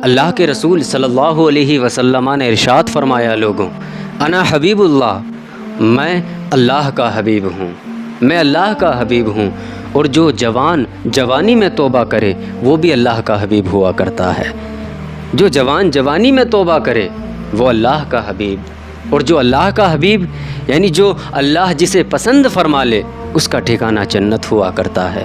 اللہ کے رسول صلی اللہ علیہ وسلم نے ارشاد فرمایا، لوگوں انا حبیب اللہ، میں اللہ کا حبیب ہوں، میں اللہ کا حبیب ہوں، اور جو جوان جوانی میں توبہ کرے وہ بھی اللہ کا حبیب ہوا کرتا ہے۔ جو جوان جوانی میں توبہ کرے وہ اللہ کا حبیب، اور جو اللہ کا حبیب یعنی جو اللہ جسے پسند فرما لے اس کا ٹھکانہ جنت ہوا کرتا ہے۔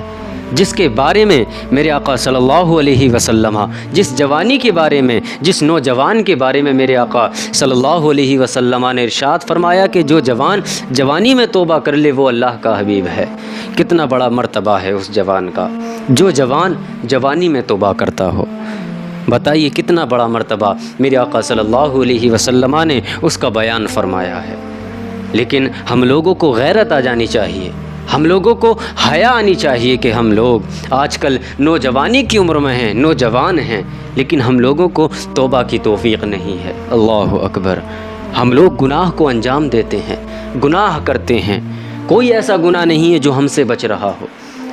جس کے بارے میں میرے آقا صلی اللہ علیہ وسلم، جس جوانی کے بارے میں، جس نوجوان کے بارے میں میرے آقا صلی اللہ علیہ وسلم نے ارشاد فرمایا کہ جو جوان جوانی میں توبہ کر لے وہ اللہ کا حبیب ہے۔ کتنا بڑا مرتبہ ہے اس جوان کا، جو جوان جوانی میں توبہ کرتا ہو۔ بتائیے کتنا بڑا مرتبہ میرے آقا صلی اللہ علیہ وسلم نے اس کا بیان فرمایا ہے۔ لیکن ہم لوگوں کو غیرت آ جانی چاہیے، ہم لوگوں کو حیا آنی چاہیے کہ ہم لوگ آج کل نوجوانی کی عمر میں ہیں، نوجوان ہیں، لیکن ہم لوگوں کو توبہ کی توفیق نہیں ہے۔ اللہ اکبر! ہم لوگ گناہ کو انجام دیتے ہیں، گناہ کرتے ہیں، کوئی ایسا گناہ نہیں ہے جو ہم سے بچ رہا ہو۔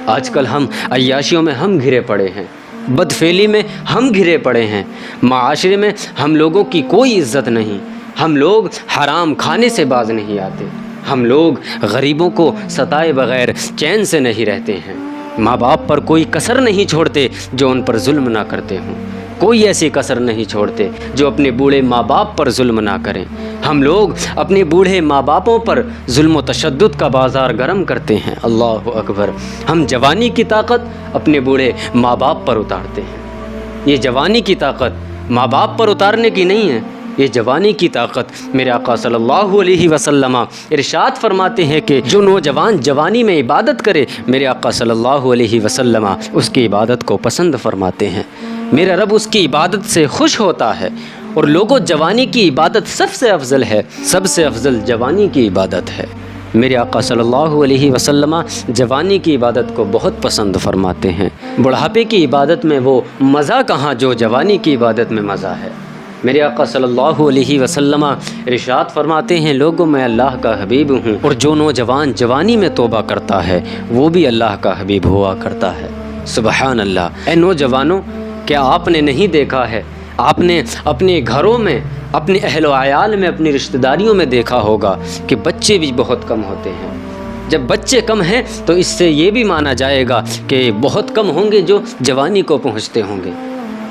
آج کل ہم عیاشیوں میں ہم گھرے پڑے ہیں، بدفعلی میں ہم گھرے پڑے ہیں، معاشرے میں ہم لوگوں کی کوئی عزت نہیں، ہم لوگ حرام کھانے سے باز نہیں آتے، ہم لوگ غریبوں کو ستائے بغیر چین سے نہیں رہتے ہیں، ماں باپ پر کوئی کسر نہیں چھوڑتے جو ان پر ظلم نہ کرتے ہوں، کوئی ایسی کسر نہیں چھوڑتے جو اپنے بوڑھے ماں باپ پر ظلم نہ کریں۔ ہم لوگ اپنے بوڑھے ماں باپوں پر ظلم و تشدد کا بازار گرم کرتے ہیں۔ اللہ اکبر! ہم جوانی کی طاقت اپنے بوڑھے ماں باپ پر اتارتے ہیں۔ یہ جوانی کی طاقت ماں باپ پر اتارنے کی نہیں ہے، یہ جوانی کی طاقت میرے آقا صلی اللہ علیہ وسلم ارشاد فرماتے ہیں کہ جو نوجوان جوانی میں عبادت کرے میرے آقا صلی اللہ علیہ وسلم اس کی عبادت کو پسند فرماتے ہیں، میرا رب اس کی عبادت سے خوش ہوتا ہے۔ اور لوگوں جوانی کی عبادت سب سے افضل ہے، سب سے افضل جوانی کی عبادت ہے۔ میرے آقا صلی اللہ علیہ وسلم جوانی کی عبادت کو بہت پسند فرماتے ہیں۔ بڑھاپے کی عبادت میں وہ مزہ کہاں جو جوانی کی عبادت میں مزہ ہے۔ میرے آقا صلی اللہ علیہ وسلم ارشاد فرماتے ہیں، لوگوں میں اللہ کا حبیب ہوں، اور جو نوجوان جوانی میں توبہ کرتا ہے وہ بھی اللہ کا حبیب ہوا کرتا ہے۔ سبحان اللہ! اے نوجوانوں، کیا آپ نے نہیں دیکھا ہے، آپ نے اپنے گھروں میں، اپنے اہل و عیال میں، اپنی رشتہ داریوں میں دیکھا ہوگا کہ بچے بھی بہت کم ہوتے ہیں۔ جب بچے کم ہیں تو اس سے یہ بھی مانا جائے گا کہ بہت کم ہوں گے جو جوانی کو پہنچتے ہوں گے،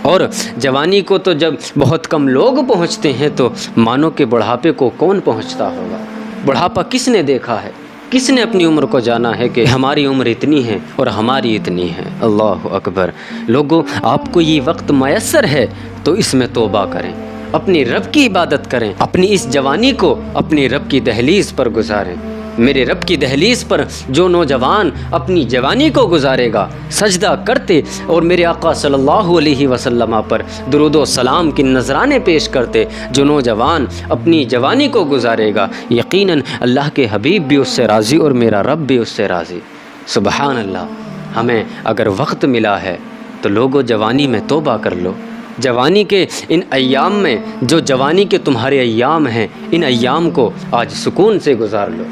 اور جوانی کو تو جب بہت کم لوگ پہنچتے ہیں تو مانو کہ بڑھاپے کو کون پہنچتا ہوگا۔ بڑھاپا کس نے دیکھا ہے، کس نے اپنی عمر کو جانا ہے کہ ہماری عمر اتنی ہے اور ہماری اتنی ہے۔ اللہ اکبر! لوگوں، آپ کو یہ وقت میسر ہے تو اس میں توبہ کریں، اپنی رب کی عبادت کریں، اپنی اس جوانی کو اپنی رب کی دہلیز پر گزاریں۔ میرے رب کی دہلیز پر جو نوجوان اپنی جوانی کو گزارے گا سجدہ کرتے اور میرے آقا صلی اللہ علیہ وسلم پر درود و سلام کی نذرانے پیش کرتے، جو نوجوان اپنی جوانی کو گزارے گا، یقیناً اللہ کے حبیب بھی اس سے راضی اور میرا رب بھی اس سے راضی۔ سبحان اللہ! ہمیں اگر وقت ملا ہے تو لوگوں جوانی میں توبہ کر لو۔ جوانی کے ان ایام میں، جو جوانی کے تمہارے ایام ہیں، ان ایام کو آج سکون سے گزار لو۔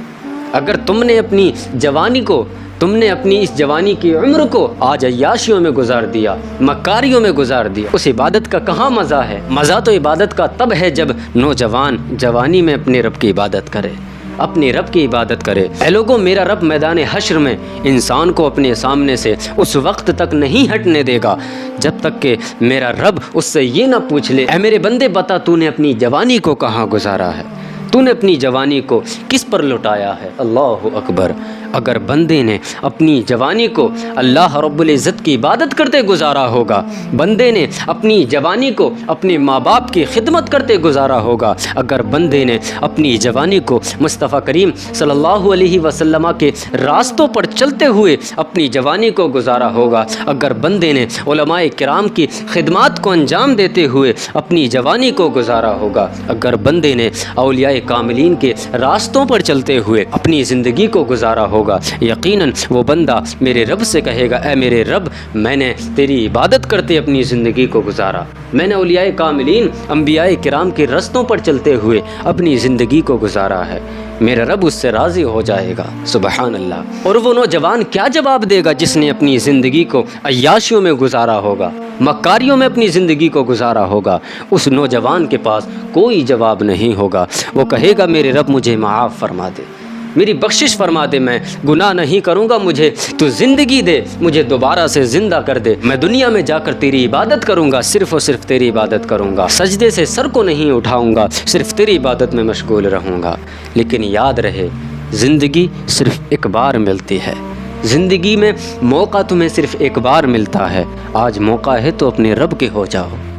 اگر تم نے اپنی جوانی کو، تم نے اپنی اس جوانی کی عمر کو آج عیاشیوں میں گزار دیا، مکاریوں میں گزار دیا، اس عبادت کا کہاں مزہ ہے؟ مزہ تو عبادت کا تب ہے جب نوجوان جوانی میں اپنے رب کی عبادت کرے، اپنے رب کی عبادت کرے۔ اے لوگوں، میرا رب میدان حشر میں انسان کو اپنے سامنے سے اس وقت تک نہیں ہٹنے دے گا جب تک کہ میرا رب اس سے یہ نہ پوچھ لے، اے میرے بندے بتا تو نے اپنی جوانی کو کہاں گزارا ہے، تو نے اپنی جوانی کو کس پر لٹایا ہے۔ اللہ اکبر! اگر بندے نے اپنی جوانی کو اللہ رب العزت کی عبادت کرتے گزارا ہوگا، بندے نے اپنی جوانی کو اپنے ماں باپ کی خدمت کرتے گزارا ہوگا، اگر بندے نے اپنی جوانی کو مصطفیٰ کریم صلی اللہ علیہ وسلم کے راستوں پر چلتے ہوئے اپنی جوانی کو گزارا ہوگا، اگر بندے نے علماء کرام کی خدمات کو انجام دیتے ہوئے اپنی جوانی کو گزارا ہوگا، اگر بندے نے اولیاء کاملین کے راستوں پر چلتے ہوئے اپنی زندگی کو گزارا ہوگا، یقیناً وہ بندہ میرے رب سے کہے گا اے میرے رب میں نے تیری عبادت کرتے اپنی زندگی کو گزارا، میں نے اولیاء کاملین انبیاء کرام کے رستوں پر چلتے ہوئے اپنی زندگی کو گزارا ہے، میرا رب اس سے راضی ہو جائے گا۔ سبحان اللہ۔ اور وہ نوجوان کیا جواب دے گا جس نے اپنی زندگی کو عیاشیوں میں گزارا ہوگا، مکاریوں میں اپنی زندگی کو گزارا ہوگا؟ اس نوجوان کے پاس کوئی جواب نہیں ہوگا، وہ کہے گا میرے رب مجھے معاف فرما دے، میری بخشش فرما دے، میں گناہ نہیں کروں گا، مجھے تو زندگی دے، مجھے دوبارہ سے زندہ کر دے، میں دنیا میں جا کر تیری عبادت کروں گا، صرف اور صرف تیری عبادت کروں گا، سجدے سے سر کو نہیں اٹھاؤں گا، صرف تیری عبادت میں مشغول رہوں گا۔ لیکن یاد رہے زندگی صرف ایک بار ملتی ہے، زندگی میں موقع تمہیں صرف ایک بار ملتا ہے، آج موقع ہے تو اپنے رب کے ہو جاؤ۔